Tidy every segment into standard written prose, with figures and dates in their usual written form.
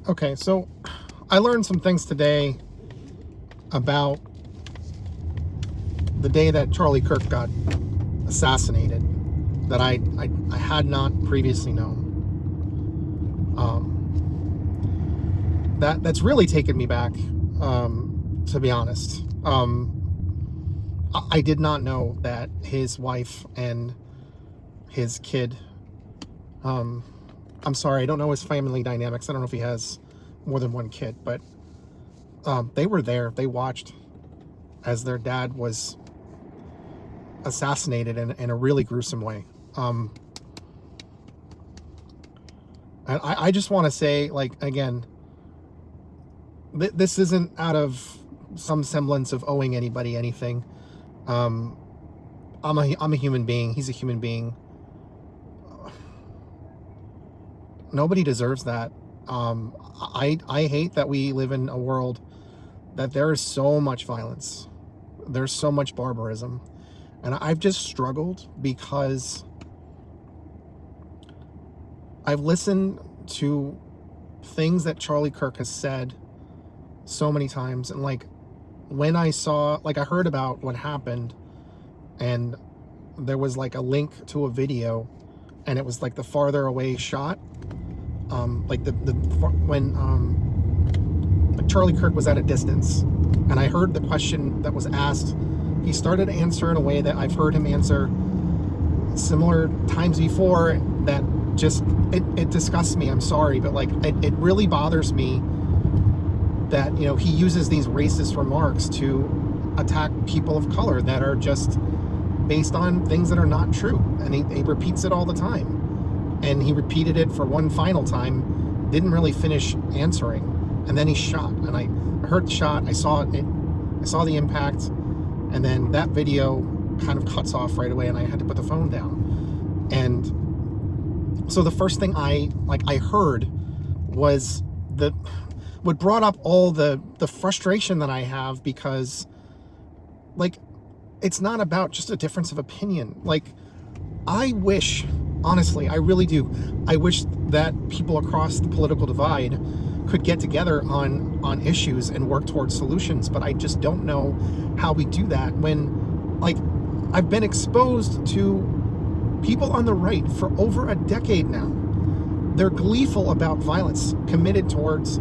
Okay, so I learned some things today about the day that Charlie Kirk got assassinated that I had not previously known. That's really taken me back, to be honest. I did not know that his wife and his kid, I'm sorry, I don't know his family dynamics. I don't know if he has more than one kid, but they were there. They watched as their dad was assassinated in a really gruesome way. And I just want to say, like, again, this isn't out of some semblance of owing anybody anything. I'm a human being. He's a human being. Nobody deserves that. I hate that we live in a world that there is so much violence. There's so much barbarism. And I've just struggled because I've listened to things that Charlie Kirk has said so many times. And like, when I heard about what happened, and there was like a link to a video, and it was like the farther away shot, like when Charlie Kirk was at a distance, and I heard the question that was asked. He started to answer in a way that I've heard him answer similar times before. That just it disgusts me. I'm sorry, but like it really bothers me that, you know, he uses these racist remarks to attack people of color that are just based on things that are not true, and he repeats it all the time. And he repeated it for one final time, didn't really finish answering, and then he shot. And I heard the shot, I saw it, I saw the impact, and then that video kind of cuts off right away, and I had to put the phone down. And so the first thing I heard was what brought up all the frustration that I have, because like, it's not about just a difference of opinion. Like, I wish, honestly, I really do, I wish that people across the political divide could get together on issues and work towards solutions, but I just don't know how we do that when, like, I've been exposed to people on the right for over a decade now. They're gleeful about violence committed towards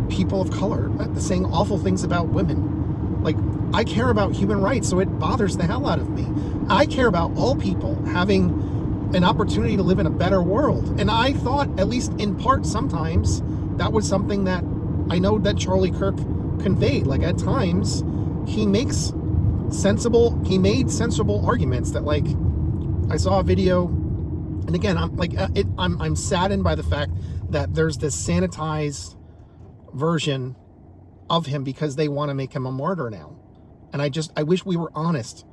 people of color, saying awful things about women. Like, I care about human rights, so it bothers the hell out of me. I care about all people having an opportunity to live in a better world. And I thought, at least in part sometimes, that was something that I know that Charlie Kirk conveyed. Like, at times, he made sensible arguments that, like, I saw a video, and again, I'm saddened by the fact that there's this sanitized version of him because they want to make him a martyr now. And I wish we were honest,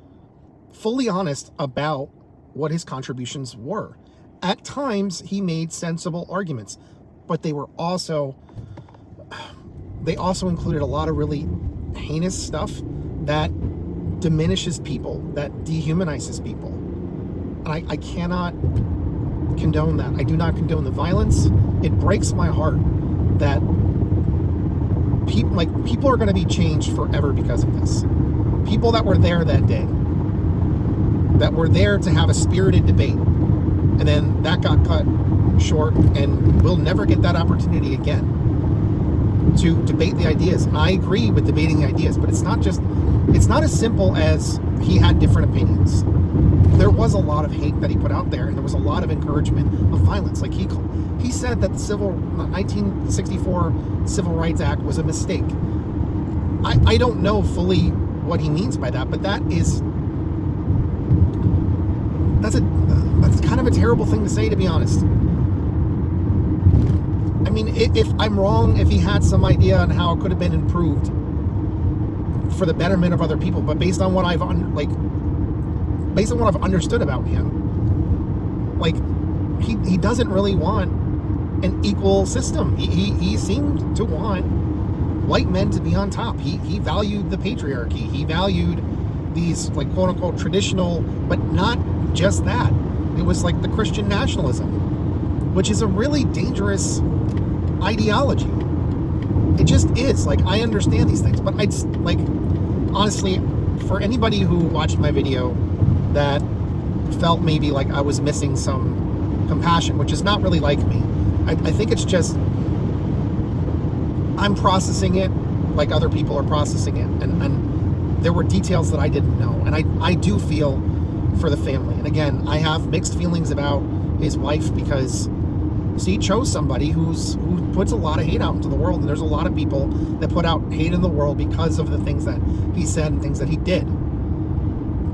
fully honest about what his contributions were. At times, he made sensible arguments, but they also included a lot of really heinous stuff that diminishes people, that dehumanizes people. And I cannot condone that. I do not condone the violence. It breaks my heart that people are going to be changed forever because of this. People that were there that day, that were there to have a spirited debate, and then that got cut short, and we'll never get that opportunity again to debate the ideas. And I agree with debating the ideas, but it's not as simple as he had different opinions. There was a lot of hate that he put out there, and there was a lot of encouragement of violence. Like, he said that the 1964 Civil Rights Act was a mistake. I don't know fully what he means by that, but that's kind of a terrible thing to say, to be honest. I mean, if I'm wrong, if he had some idea on how it could have been improved for the betterment of other people, but based on what I've understood about him, like, he doesn't really want an equal system. He seemed to want white men to be on top. He valued the patriarchy. He valued these, like, quote unquote traditional, but not just that. It was like the Christian nationalism, which is a really dangerous ideology. It just is. Like, I understand these things, but I just, like, honestly, for anybody who watched my video that felt maybe like I was missing some compassion, which is not really like me. I think it's just I'm processing it like other people are processing it, and there were details that I didn't know, and I do feel for the family. And again, I have mixed feelings about his wife, because he chose somebody who puts a lot of hate out into the world, and there's a lot of people that put out hate in the world because of the things that he said and things that he did.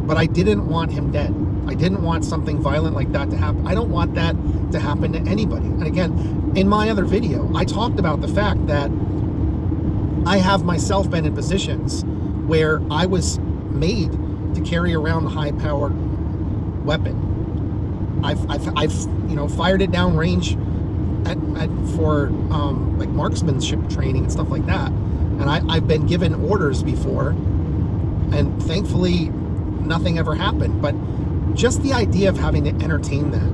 But I didn't want him dead. I didn't want something violent like that to happen. I don't want that to happen to anybody. And again, in my other video, I talked about the fact that I have myself been in positions where I was made to carry around a high-powered weapon. I've fired it down range for like marksmanship training and stuff like that. And I've been given orders before, and thankfully nothing ever happened. But just the idea of having to entertain that,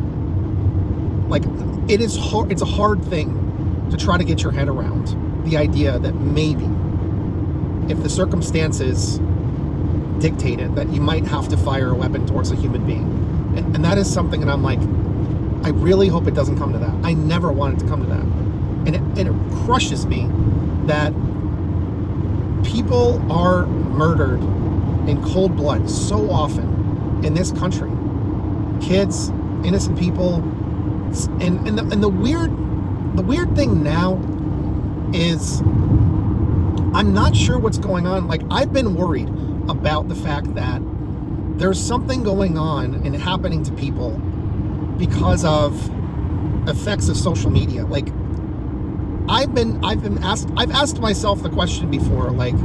like, it's a hard thing to try to get your head around. The idea that maybe, if the circumstances dictated, that you might have to fire a weapon towards a human being. And that is something that I'm like, I really hope it doesn't come to that. I never want it to come to that. And it crushes me that people are murdered in cold blood so often in this country. Kids, innocent people. And the weird thing now is I'm not sure what's going on. Like, I've been worried about the fact that there's something going on and happening to people because of effects of social media. Like, I've asked myself the question before, like,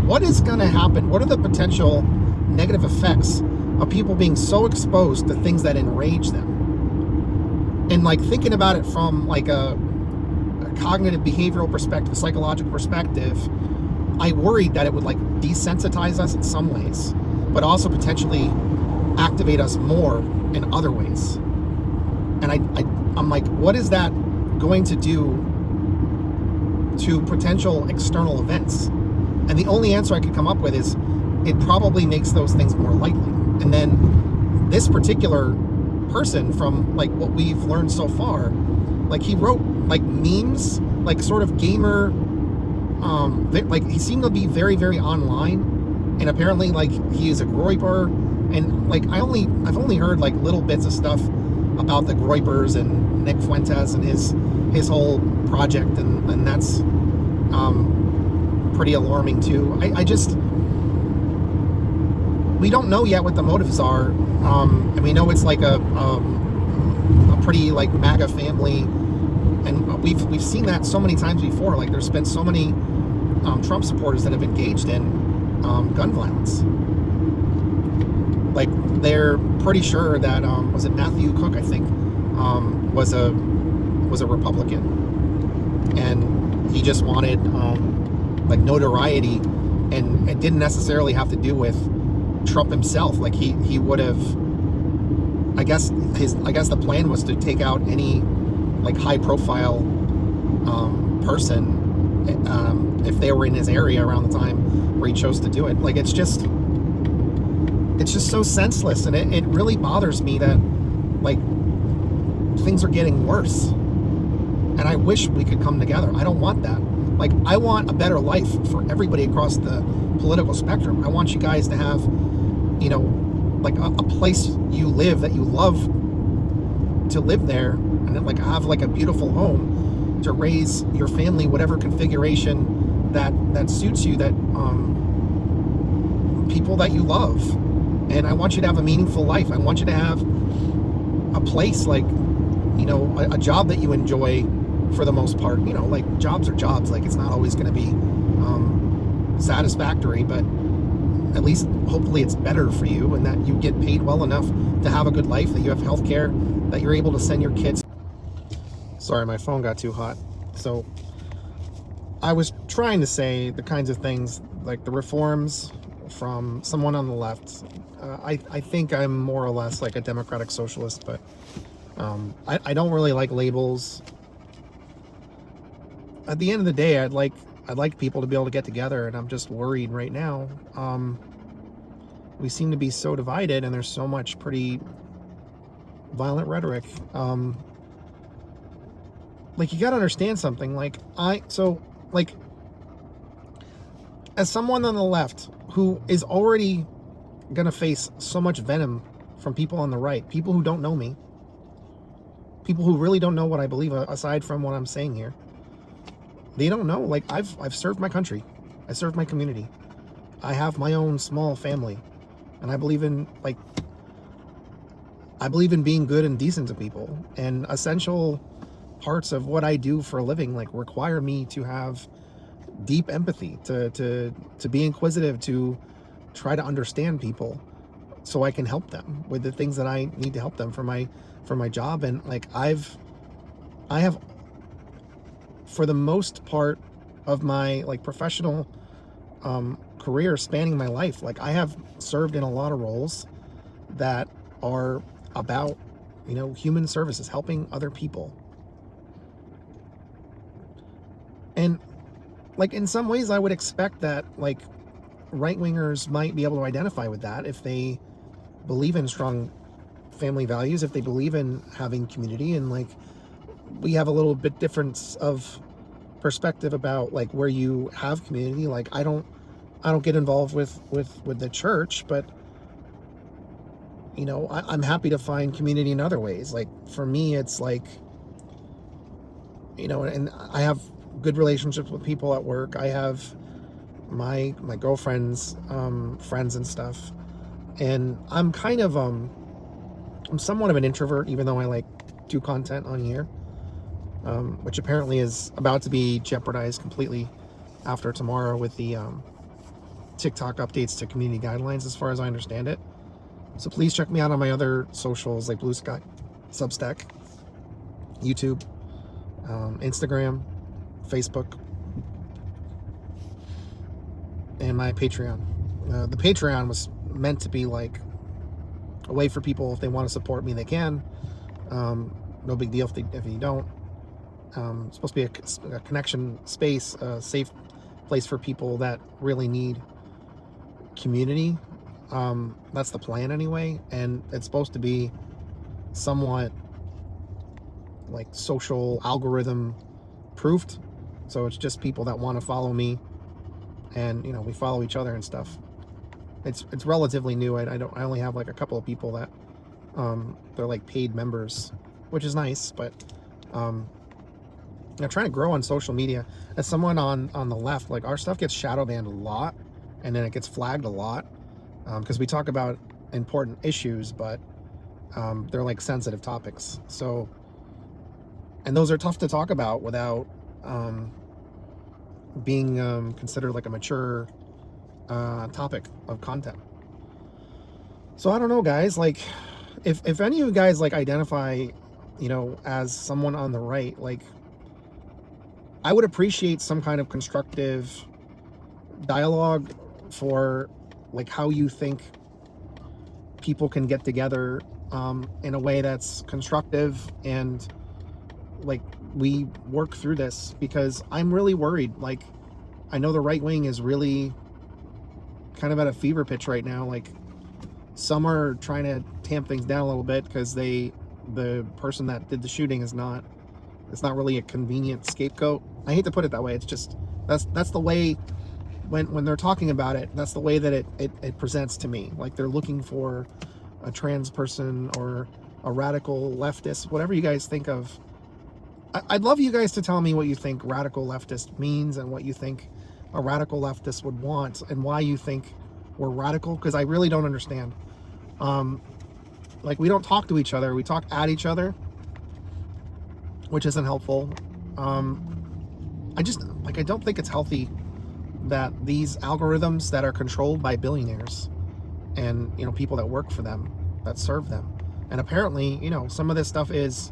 what is going to happen? What are the potential negative effects of people being so exposed to things that enrage them? And like, thinking about it from like a cognitive behavioral perspective, a psychological perspective, I worried that it would like desensitize us in some ways, but also potentially activate us more in other ways. And I'm like, what is that going to do to potential external events? And the only answer I could come up with is it probably makes those things more likely. And then this particular person, from like what we've learned so far, like, he wrote like memes, like sort of gamer, like, he seemed to be very, very online, and apparently like he is a groiper. And like, I've only heard like little bits of stuff about the groipers and Nick Fuentes and his whole project, and that's pretty alarming too. We don't know yet what the motives are, and we know it's like a pretty like MAGA family, and we've seen that so many times before. Like, there's been so many Trump supporters that have engaged in gun violence. Like, they're pretty sure that was it Matthew Cook, I think, was a Republican, and he just wanted like notoriety, and it didn't necessarily have to do with Trump himself. Like, he would have, I guess the plan was to take out any like high profile person if they were in his area around the time where he chose to do it. Like, it's just so senseless, and it really bothers me that like things are getting worse, and I wish we could come together. I don't want that. Like, I want a better life for everybody across the political spectrum. I want you guys to have, like a place you live that you love to live there, and then like have like a beautiful home to raise your family, whatever configuration that suits you, that people that you love. And I want you to have a meaningful life. I want you to have a place, like, a job that you enjoy for the most part. Like, jobs are jobs. Like, it's not always going to be satisfactory, but at least hopefully it's better for you, and that you get paid well enough to have a good life, that you have health care, that you're able to send your kids. Sorry, my phone got too hot. So I was trying to say the kinds of things, like the reforms from someone on the left. I think I'm more or less like a democratic socialist, but I don't really like labels. at the end of the day, I'd like people to be able to get together, and I'm just worried right now. We seem to be so divided, and there's so much pretty violent rhetoric. Like, you gotta understand something. Like, as someone on the left who is already gonna face so much venom from people on the right, people who don't know me, people who really don't know what I believe aside from what I'm saying here. They don't know. Like, I've served my country, I served my community, I have my own small family, and I believe in being good and decent to people. And essential parts of what I do for a living like require me to have deep empathy, to be inquisitive, to try to understand people so I can help them with the things that I need to help them for my job. And like, I have, for the most part of my like professional career spanning my life, like I have served in a lot of roles that are about, human services, helping other people. And like, in some ways I would expect that like right-wingers might be able to identify with that if they believe in strong family values, if they believe in having community. And like, we have a little bit difference of perspective about like where you have community. Like, I don't get involved with the church, but I'm happy to find community in other ways. Like, for me, it's like, and I have good relationships with people at work. I have my girlfriend's friends and stuff, and I'm kind of I'm somewhat of an introvert, even though I like do content on here, which apparently is about to be jeopardized completely after tomorrow with the TikTok updates to community guidelines, as far as I understand it. So please check me out on my other socials like Blue Sky, Substack, YouTube, Instagram, Facebook, and my Patreon. The Patreon was meant to be like a way for people, if they want to support me, they can. No big deal if you don't. It's supposed to be a connection space, a safe place for people that really need community. That's the plan anyway, and it's supposed to be somewhat like social algorithm proofed. So it's just people that want to follow me, and we follow each other and stuff. It's relatively new. I only have like a couple of people that they're like paid members, which is nice. But I'm trying to grow on social media. As someone on the left, like, our stuff gets shadow banned a lot, and then it gets flagged a lot, because we talk about important issues, but they're like sensitive topics. So, and those are tough to talk about without being considered like a mature topic of content. So I don't know, guys. Like, if any of you guys like identify, as someone on the right, like, I would appreciate some kind of constructive dialogue for like how you think people can get together in a way that's constructive, and like we work through this, because I'm really worried. Like, I know the right wing is really kind of at a fever pitch right now. Like, some are trying to tamp things down a little bit because the person that did the shooting it's not really a convenient scapegoat. I hate to put it that way. It's just that's the way when they're talking about it, that's the way that it presents to me. Like, they're looking for a trans person or a radical leftist, whatever you guys think of. I'd love you guys to tell me what you think radical leftist means, and what you think a radical leftist would want, and why you think we're radical, because I really don't understand. Like, we don't talk to each other, we talk at each other, which isn't helpful. I don't think it's healthy that these algorithms that are controlled by billionaires and people that work for them, that serve them, and apparently some of this stuff is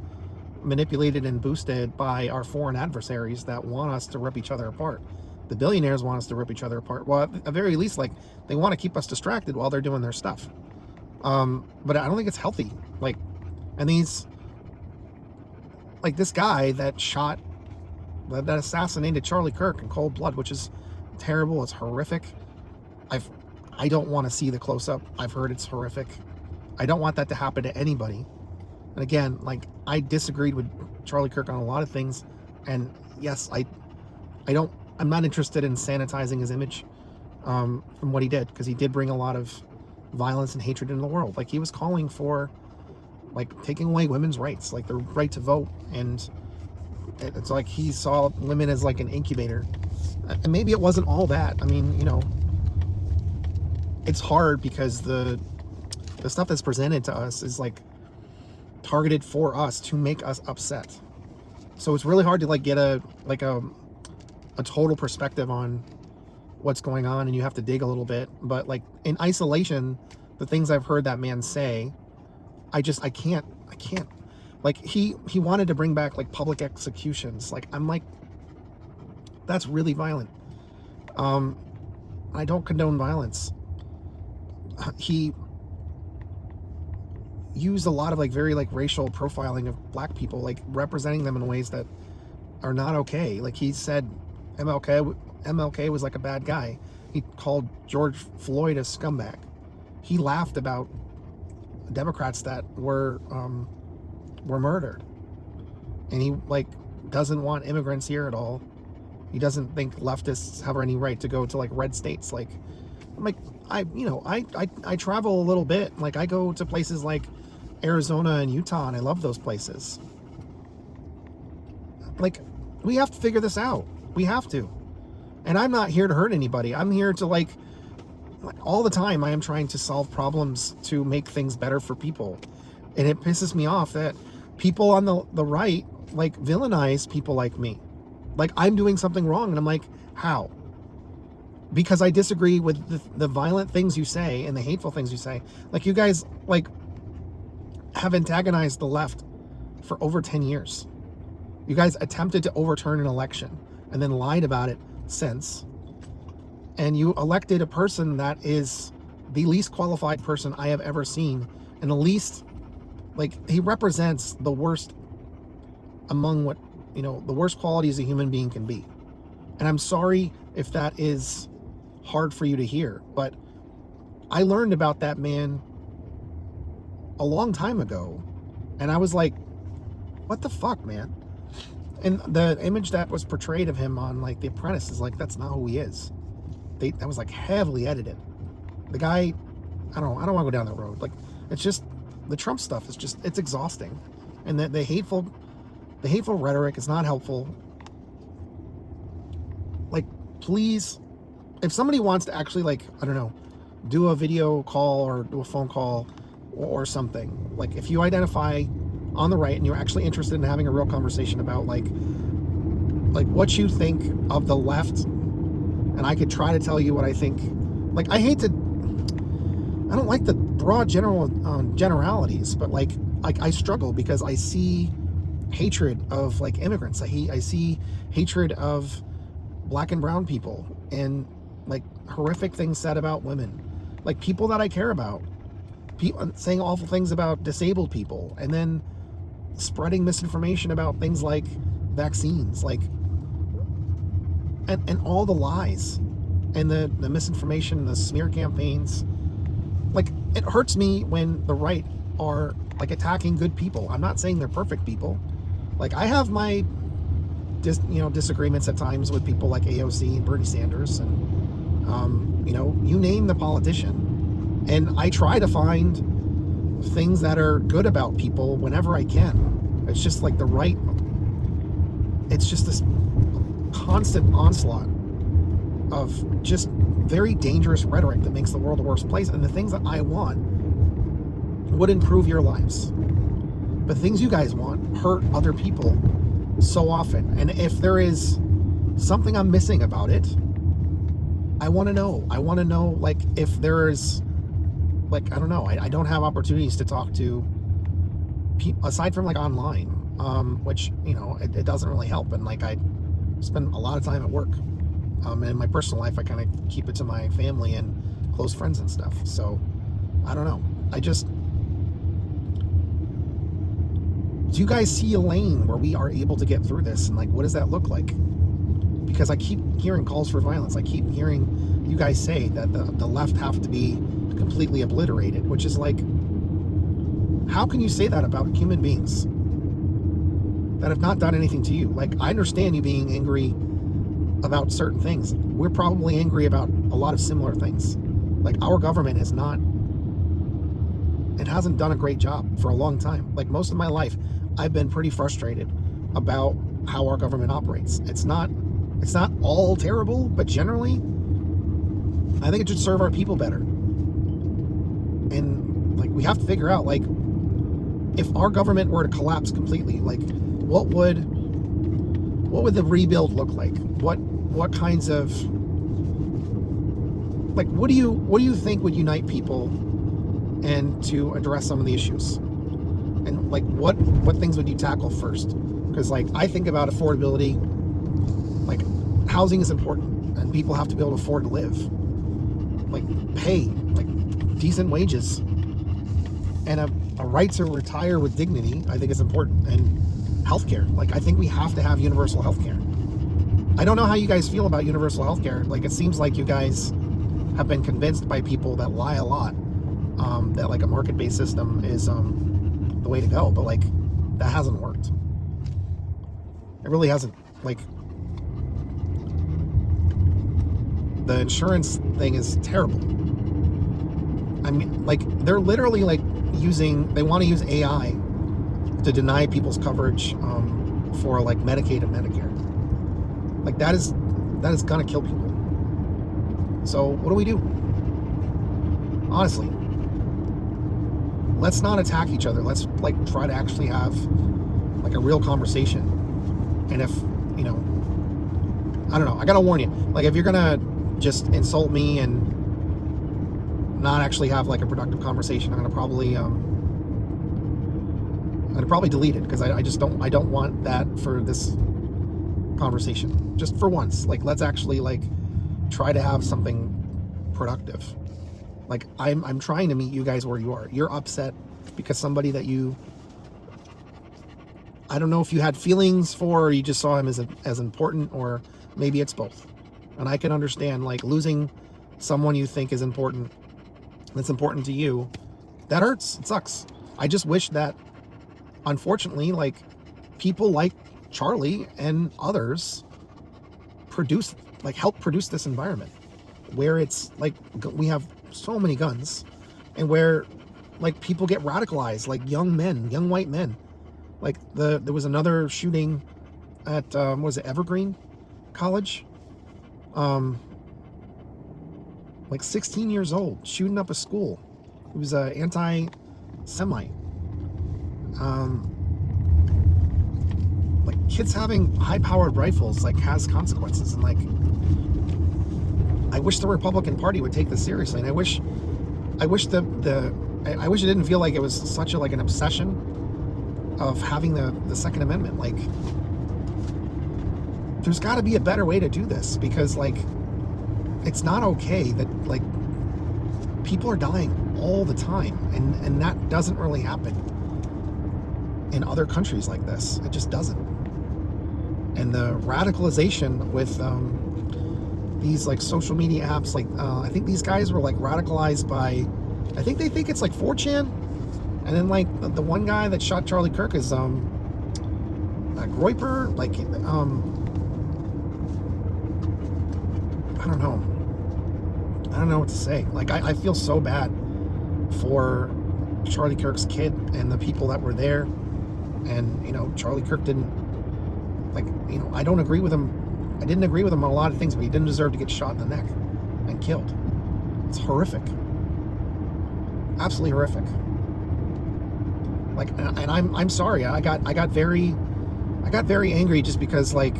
manipulated and boosted by our foreign adversaries that want us to rip each other apart. The billionaires want us to rip each other apart. Well, at the very least, like, they want to keep us distracted while they're doing their stuff. But I don't think it's healthy. Like, and these, like, this guy that shot that assassinated Charlie Kirk in cold blood, which is terrible. It's horrific. I don't want to see the close-up. I've heard it's horrific. I don't want that to happen to anybody. And again, like, I disagreed with Charlie Kirk on a lot of things, and yes, I'm not interested in sanitizing his image from what he did, because he did bring a lot of violence and hatred into the world. Like, he was calling for, like, taking away women's rights, like the right to vote, and it's like he saw women as like an incubator. And maybe it wasn't all that. I mean, you know, it's hard because the stuff that's presented to us is like targeted for us to make us upset. So it's really hard to like get a total perspective on what's going on, and you have to dig a little bit. But like in isolation, the things I've heard that man say, I can't. Like, he wanted to bring back like public executions. Like, I'm like, that's really violent. I don't condone violence. He used a lot of like very like racial profiling of black people, like representing them in ways that are not okay. Like, he said MLK was like a bad guy. He called George Floyd a scumbag. He laughed about Democrats that were murdered, and he like doesn't want immigrants here at all. He doesn't think leftists have any right to go to like red states. Like, I'm like, I travel a little bit. Like, I go to places like Arizona and Utah, and I love those places. Like, we have to figure this out. We have to. And I'm not here to hurt anybody. I'm here to like all the time I am trying to solve problems to make things better for people. And it pisses me off that people on the right like villainize people like me. Like, I'm doing something wrong, and I'm like, how? Because I disagree with the violent things you say and the hateful things you say. Like, you guys like have antagonized the left for over 10 years. You guys attempted to overturn an election and then lied about it since. And you elected a person that is the least qualified person I have ever seen, and the least, like, he represents the worst among what, the worst qualities a human being can be. And I'm sorry if that is hard for you to hear, but I learned about that man a long time ago, and I was like, what the fuck, man? And the image that was portrayed of him on like The Apprentice is like, that's not who he is. That was like heavily edited. The guy, I don't want to go down that road. Like, it's just, the Trump stuff is just, it's exhausting. And the hateful rhetoric is not helpful. Like, please, if somebody wants to actually, like, I don't know, do a video call or do a phone call or something, like, if you identify on the right and you're actually interested in having a real conversation about like what you think of the left, and I could try to tell you what I think. Like, I don't like the broad generalities, but like I struggle because I see hatred of like immigrants. I see hatred of black and brown people, and like horrific things said about women, like people that I care about, people saying awful things about disabled people, and then spreading misinformation about things like vaccines, like, and all the lies and the misinformation, the smear campaigns. Like, it hurts me when the right are like attacking good people. I'm not saying they're perfect people. Like, I have my disagreements at times with people like AOC and Bernie Sanders, and you name the politician, and I try to find things that are good about people whenever I can. It's just like the right, it's just this constant onslaught of just very dangerous rhetoric that makes the world a worse place. And the things that I want would improve your lives, but things you guys want hurt other people so often. And if there is something I'm missing about it, I want to know. Like, if there is, like, I don't know, I don't have opportunities to talk to people aside from like online, which it doesn't really help. And like, I spend a lot of time at work, and in my personal life I kind of keep it to my family and close friends and stuff. So I don't know, do you guys see a lane where we are able to get through this? And like, what does that look like? Because I keep hearing calls for violence. I keep hearing you guys say that the left have to be completely obliterated, which is like, how can you say that about human beings that have not done anything to you? Like, I understand you being angry about certain things. We're probably angry about a lot of similar things. Like, our government has not, it hasn't done a great job for a long time. Like, most of my life, I've been pretty frustrated about how our government operates. It's not all terrible, but generally, I think it should serve our people better. And like, we have to figure out, like, if our government were to collapse completely, like, what would the rebuild look like? What kinds of, like, what do you think would unite people and to address some of the issues? And like, what things would you tackle first? Because like, I think about affordability. Like, housing is important, and people have to be able to afford to live. Like, pay, like, decent wages, and a right to retire with dignity, I think is important. And healthcare, like, I think we have to have universal healthcare. I don't know how you guys feel about universal healthcare. Like, it seems like you guys have been convinced by people that lie a lot, that like a market-based system is the way to go, but like, that hasn't worked. It really hasn't. Like, the insurance thing is terrible. I mean, like, they're literally like they want to use AI to deny people's coverage for like Medicaid and Medicare. Like, that is gonna kill people. So what do we do? Honestly, let's not attack each other. Let's like try to actually have like a real conversation. And if, you know, I don't know, I gotta warn you, like, if you're gonna just insult me and not actually have like a productive conversation, I'm gonna probably delete it, because I don't want that for this conversation. Just for once, like, let's actually like try to have something productive. Like, I'm trying to meet you guys where you are. You're upset because somebody that you, I don't know if you had feelings for, or you just saw him as important, or maybe it's both. And I can understand, like, losing someone you think is important, that's important to you. That hurts. It sucks. I just wish that, unfortunately, like, people like Charlie and others help produce this environment where it's like, we have so many guns, and where like people get radicalized, like young white men. Like, there was another shooting at what was it, Evergreen College, like 16 years old, shooting up a school. It was a anti-Semite. Like, kids having high-powered rifles like has consequences, and like, I wish the Republican Party would take this seriously, and I wish it didn't feel like it was such an obsession of having the Second Amendment. Like, there's got to be a better way to do this, because like, it's not okay that like people are dying all the time, and that doesn't really happen in other countries like this. It just doesn't. And the radicalization with these like social media apps, like I think these guys were like radicalized by, I think they think it's like 4chan, and then like the one guy that shot Charlie Kirk is Groyper, like I don't know what to say. Like, I feel so bad for Charlie Kirk's kid and the people that were there. And, you know, Charlie Kirk didn't, like, you know, I don't agree with him. I didn't agree with him on a lot of things, but he didn't deserve to get shot in the neck and killed. It's horrific. Absolutely horrific. Like, and I'm sorry. I got very angry just because, like,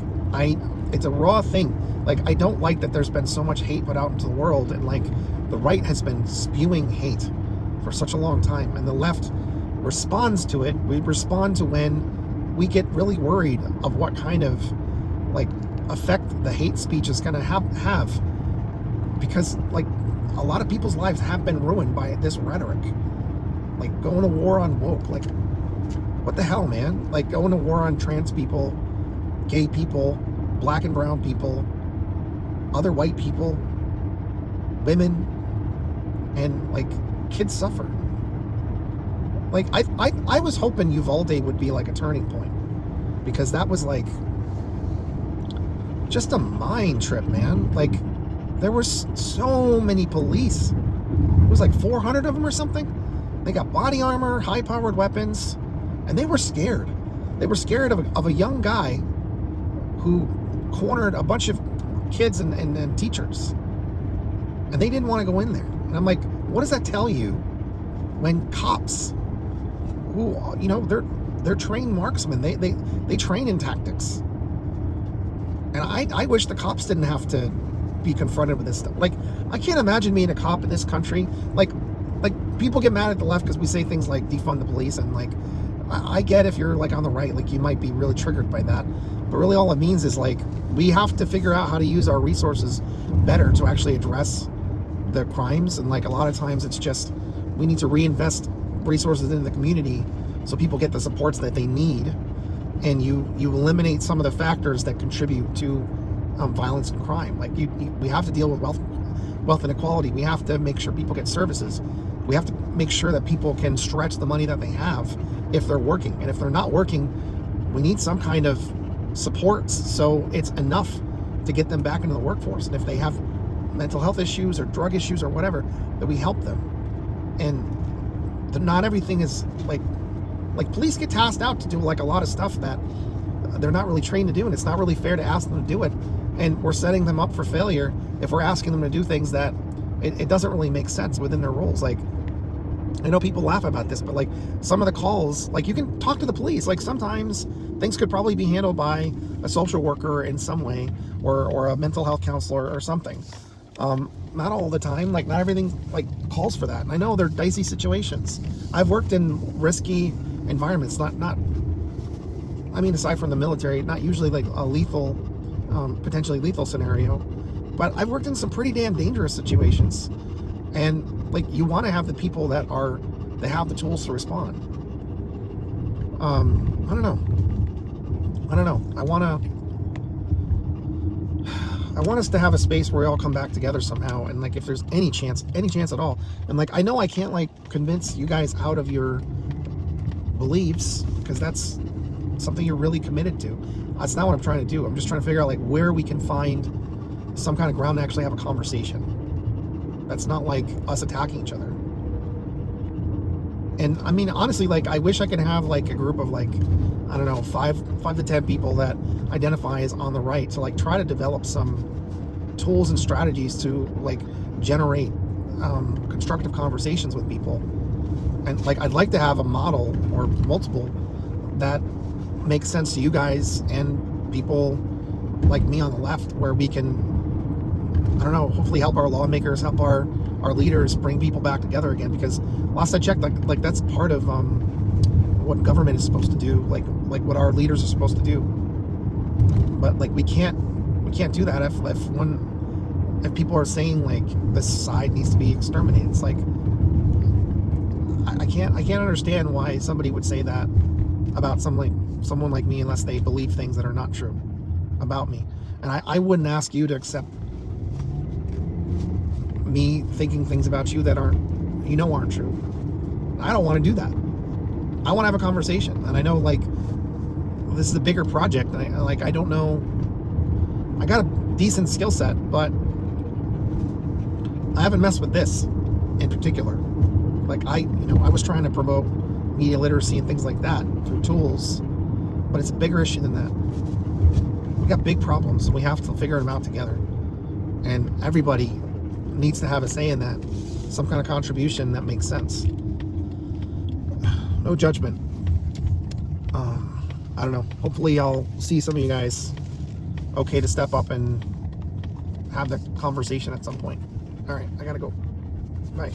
it's a raw thing. Like, I don't like that there's been so much hate put out into the world, and like, the right has been spewing hate for such a long time, and the left responds to it. We respond to when we get really worried of what kind of like effect the hate speech is going to have, because like, a lot of people's lives have been ruined by this rhetoric, like going to war on woke. Like, What the hell, man? Like, going to war on trans people, gay people, black and brown people, other white people, women, and like kids suffer. Like, I was hoping Uvalde would be like a turning point, because that was like just a mind trip, man. Like, there was so many police. It was like 400 of them or something. They got body armor, high-powered weapons, and they were scared. They were scared of a young guy who cornered a bunch of kids and teachers, and they didn't want to go in there. And I'm like, what does that tell you when cops, who, you know, they're trained marksmen, they train in tactics, and I wish the cops didn't have to be confronted with this stuff. Like, I can't imagine being a cop in this country. Like people get mad at the left because we say things like defund the police, and like, I get if you're like on the right, like you might be really triggered by that, but really all it means is like we have to figure out how to use our resources better to actually address the crimes. And like, a lot of times it's just, we need to reinvest resources in the community so people get the supports that they need, and you eliminate some of the factors that contribute to violence and crime. Like, we have to deal with wealth inequality. We have to make sure people get services. We have to make sure that people can stretch the money that they have if they're working. And if they're not working, we need some kind of supports so it's enough to get them back into the workforce. And if they have mental health issues or drug issues or whatever, that we help them. And not everything is like police get tasked out to do like a lot of stuff that they're not really trained to do, and it's not really fair to ask them to do it. And we're setting them up for failure if we're asking them to do things that it doesn't really make sense within their roles. Like, I know people laugh about this, but like, some of the calls, like, you can talk to the police. Like, sometimes things could probably be handled by a social worker in some way, or a mental health counselor or something. Not all the time. Like, not everything like calls for that. And I know they're dicey situations. I've worked in risky environments, not I mean, aside from the military, not usually like a lethal, potentially lethal scenario, but I've worked in some pretty damn dangerous situations. And like, you want to have the people that have the tools to respond. I don't know. I want us to have a space where we all come back together somehow. And like, if there's any chance at all, and like, I know I can't like convince you guys out of your beliefs, because that's something you're really committed to. That's not what I'm trying to do. I'm just trying to figure out like where we can find some kind of ground to actually have a conversation that's not like us attacking each other. And I mean, honestly, like, I wish I could have like a group of like, I don't know, 5 to 10 people that identify as on the right, to like try to develop some tools and strategies to like generate constructive conversations with people. And like, I'd like to have a model or multiple that makes sense to you guys and people like me on the left, where we can, I don't know, hopefully help our lawmakers, help our leaders bring people back together again. Because last I checked, like that's part of what government is supposed to do, like what our leaders are supposed to do. But like, we can't do that if people are saying like this side needs to be exterminated. It's like, I can't understand why somebody would say that about someone like me, unless they believe things that are not true about me. And I wouldn't ask you to accept me thinking things about you that aren't true. I don't want to do that. I want to have a conversation. And I know like this is a bigger project. And I don't know, I got a decent skill set, but I haven't messed with this in particular. Like, I was trying to promote media literacy and things like that through tools, but it's a bigger issue than that. We got big problems, and we have to figure them out together. And everybody needs to have a say in that, some kind of contribution that makes sense. No judgment. I don't know. Hopefully I'll see some of you guys okay to step up and have the conversation at some point. All right, I gotta go. Bye.